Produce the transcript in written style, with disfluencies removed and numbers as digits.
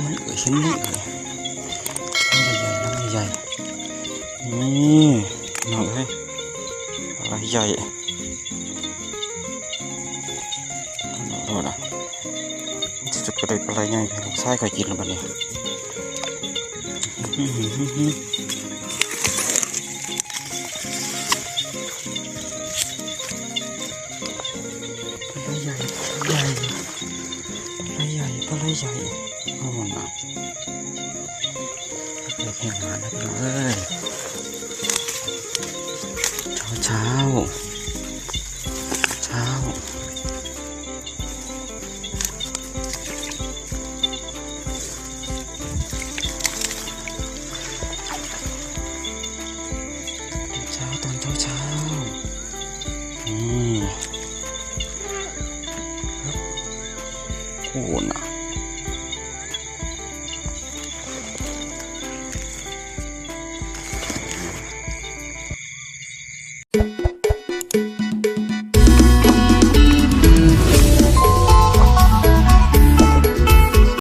มันชิ้นเล็กเลยลำใหญ่นี่หน่อยปลาใหญ่โน่นนะจะกระไรปลาใหญ่ลูกชายก็กินแล้วบัดนี้ปลาใหญ่ปลาใหญ่ปลาใหญ่โน่นนะเด็กเห็นมาแล้วพี่น้องเอ้ยเช้าตอนเช้านี่ครับโอ้น่ะ